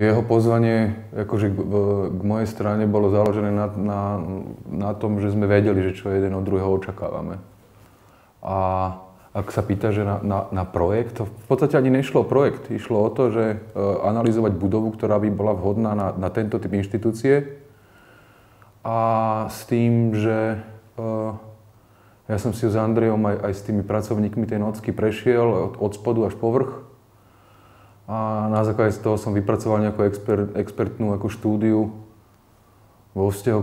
Jeho pozvanie akože k mojej strane bolo založené na tom, že sme vedeli, že čo jeden od druhého očakávame. A ak sa pýta, že na projekt, to v podstate ani nešlo o projekt. Išlo o to, že analyzovať budovu, ktorá by bola vhodná na tento typ inštitúcie. A s tým, že ja som si s Andrejom aj s tými pracovníkmi tej nocky prešiel od spodu až po vrch. A na základe z toho som vypracoval nejakú expertnú štúdiu vo vzťahu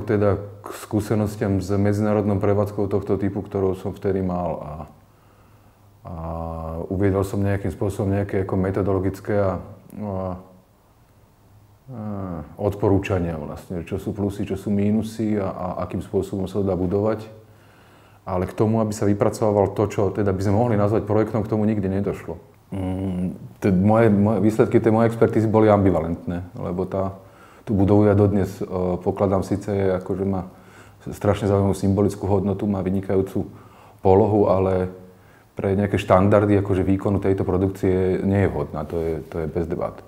k skúsenostiam s medzinárodnou prevádzkou tohto typu, ktorú som vtedy mal. A uviedol som nejakým spôsobom nejaké metodologické odporúčania vlastne, čo sú plusy, čo sú mínusy a akým spôsobom sa to dá budovať. Ale k tomu, aby sa vypracovalo to, čo teda by sme mohli nazvať projektom, k tomu nikdy nedošlo. Moje výsledky tej mojej expertízy boli ambivalentné, lebo tú budovu ja dodnes pokladám síce, akože má strašne zaujímavú symbolickú hodnotu, má vynikajúcu polohu, ale pre nejaké štandardy akože výkonu tejto produkcie nie je vhodná, to je bez debát.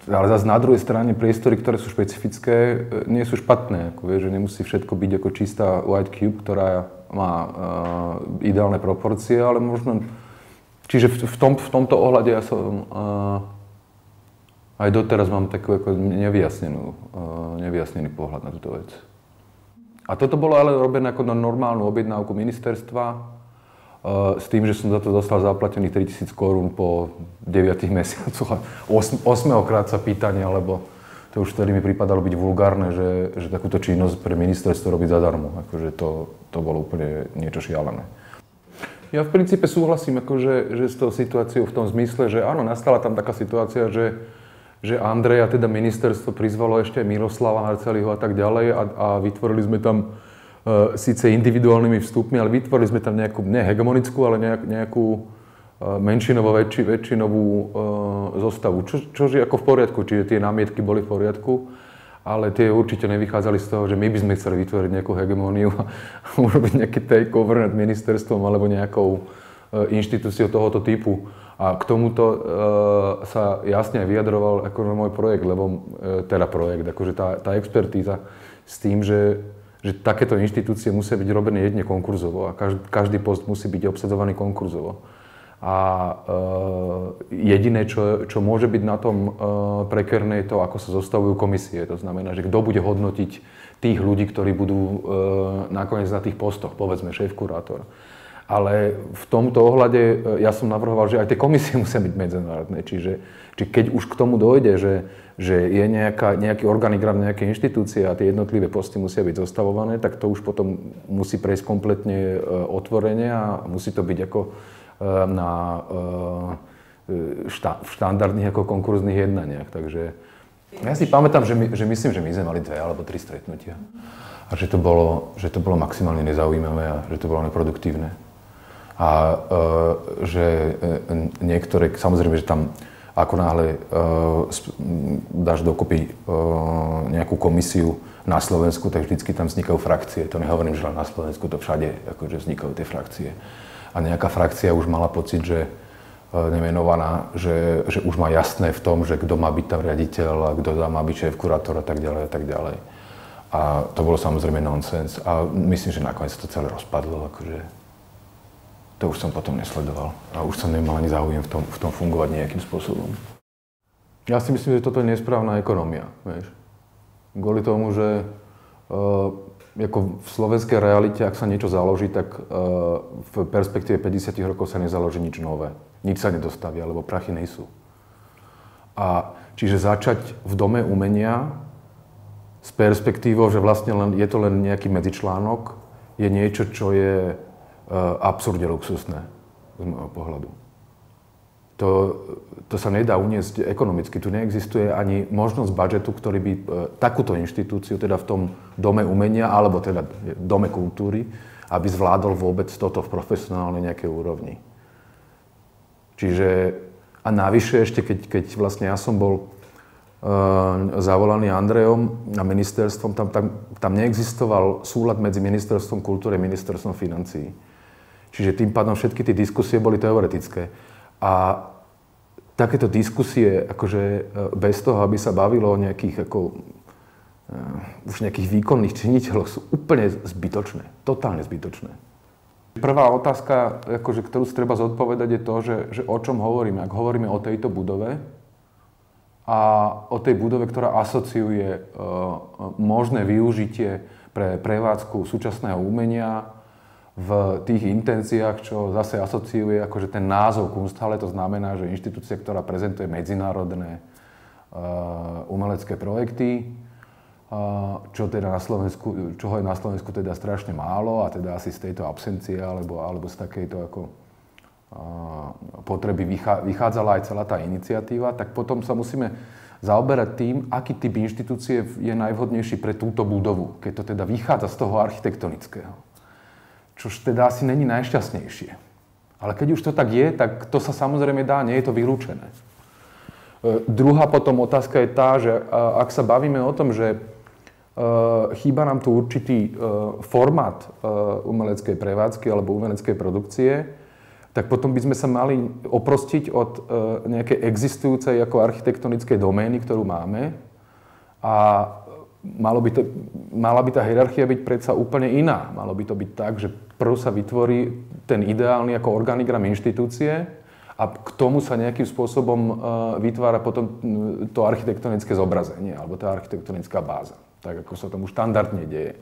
Ale zase na druhej strane priestory, ktoré sú špecifické, nie sú špatné. Že nemusí všetko byť ako čistá white cube, ktorá má ideálne proporcie, ale možno... Čiže v tomto ohľade ja som aj doteraz mám takú ako nevyjasnený pohľad na túto vec. A toto bolo ale robené ako na normálnu objednávku ministerstva, s tým, že som za to dostal zaplatených 3 000 korún po 9 mesiacoch. 8. krát sa pýtania, lebo to už vtedy mi pripadalo byť vulgárne, že takúto činnosť pre ministerstvo robiť zadarmo. Akože to bolo úplne niečo šialené. Ja v princípe súhlasím že s tou situáciou v tom zmysle, že áno, nastala tam taká situácia, že Andrej a teda ministerstvo prizvalo ešte Miroslava Marceliho a tak ďalej a vytvorili sme tam síce individuálnymi vstupmi, ale vytvorili sme tam nejakú, nie hegemonickú, ale nejakú väčšinovú zostavu, čo je ako v poriadku, čiže tie námietky boli v poriadku, ale tie určite nevychádzali z toho, že my by sme chceli vytvoriť nejakú hegemóniu a urobiť nejaký takeover nad ministerstvom alebo nejakou inštitúciou tohoto typu. A k tomuto sa jasne vyjadroval ako môj projekt, akože tá expertíza s tým, že takéto inštitúcie musia byť robené jedne konkurzovo a každý post musí byť obsadzovaný konkurzovo. A jediné, čo môže byť na tom prekerné, je to, ako sa zostavujú komisie. To znamená, že kto bude hodnotiť tých ľudí, ktorí budú nakoniec na tých postoch, povedzme šéf-kurátor. Ale v tomto ohľade ja som navrhoval, že aj tie komisie musia byť medzinárodné. Čiže keď už k tomu dojde, že je nejaký organigram nejakej inštitúcie a tie jednotlivé posty musia byť zostavované, tak to už potom musí prejsť kompletne otvorene a musí to byť ako v štandardných ako konkurzných jednaniach. Takže ja si pamätám, že myslím, že my sme mali 2 alebo 3 stretnutia. A že to bolo maximálne nezaujímavé a že to bolo neproduktívne. A že niektoré, samozrejme, že tam ako náhle dáš dokopy nejakú komisiu na Slovensku, tak vždycky tam vznikajú frakcie. To nehovorím, že len na Slovensku, to všade akože vznikajú tie frakcie. A nejaká frakcia už mala pocit, že nemenovaná, že už má jasné v tom, že kto má byť tam riaditeľ a kto tam má byť šéf-kurátor a tak ďalej a tak ďalej. A to bolo samozrejme nonsens. A myslím, že nakoniec to celé rozpadlo. Akože to už som potom nesledoval. A už som nemal ani záujem v tom fungovať nejakým spôsobom. Ja si myslím, že toto je nesprávna ekonomia. Vieš. Kvôli tomu, že ako v slovenskej realite, ak sa niečo založí, tak v perspektíve 50 rokov sa nezaloží nič nové. Nič sa nedostaví, alebo prachy nejsú. A čiže začať v dome umenia s perspektívou, že vlastne je to len nejaký medzičlánok, je niečo, čo je absurdne luxusné z môjho pohľadu. To sa nedá uniesť ekonomicky. Tu neexistuje ani možnosť budžetu, ktorý by takúto inštitúciu, teda v tom dome umenia, alebo teda dome kultúry, aby zvládol vôbec toto v profesionálnej nejakej úrovni. Čiže, a navyše ešte, keď vlastne ja som bol zavolaný Andrejom a ministerstvom, tam neexistoval súlad medzi ministerstvom kultúry a ministerstvom financií. Čiže tým pádom všetky tie diskusie boli teoretické. A takéto diskusie, akože bez toho, aby sa bavilo o nejakých už nejakých výkonných činiteľoch, sú úplne zbytočné. Totálne zbytočné. Prvá otázka, akože, ktorú si treba zodpovedať, je to, že o čom hovoríme. Ak hovoríme o tejto budove a o tej budove, ktorá asociuje možné využitie pre prevádzku súčasného umenia v tých intenciách, čo zase asociuje akože ten názov Kunsthalle, to znamená, že inštitúcia, ktorá prezentuje medzinárodné umelecké projekty, čo teda na Slovensku, čoho je na Slovensku teda strašne málo a teda asi z tejto absencie alebo z takejto potreby vychádzala aj celá tá iniciatíva, tak potom sa musíme zaoberať tým, aký typ inštitúcie je najvhodnejší pre túto budovu, keď to teda vychádza z toho architektonického. Čož teda asi není najšťastnejšie. Ale keď už to tak je, tak to sa samozrejme dá, nie je to vylúčené. Druhá potom otázka je tá, že ak sa bavíme o tom, že chýba nám tu určitý formát umeleckej prevádzky alebo umeleckej produkcie, tak potom by sme sa mali oprostiť od nejakej existujúcej ako architektonickej domény, ktorú máme. A mala by tá hierarchia byť predsa úplne iná. Malo by to byť tak, že prv sa vytvorí ten ideálny ako organigram inštitúcie a k tomu sa nejakým spôsobom vytvára potom to architektonické zobrazenie alebo tá architektonická báza, tak ako sa tomu štandardne deje.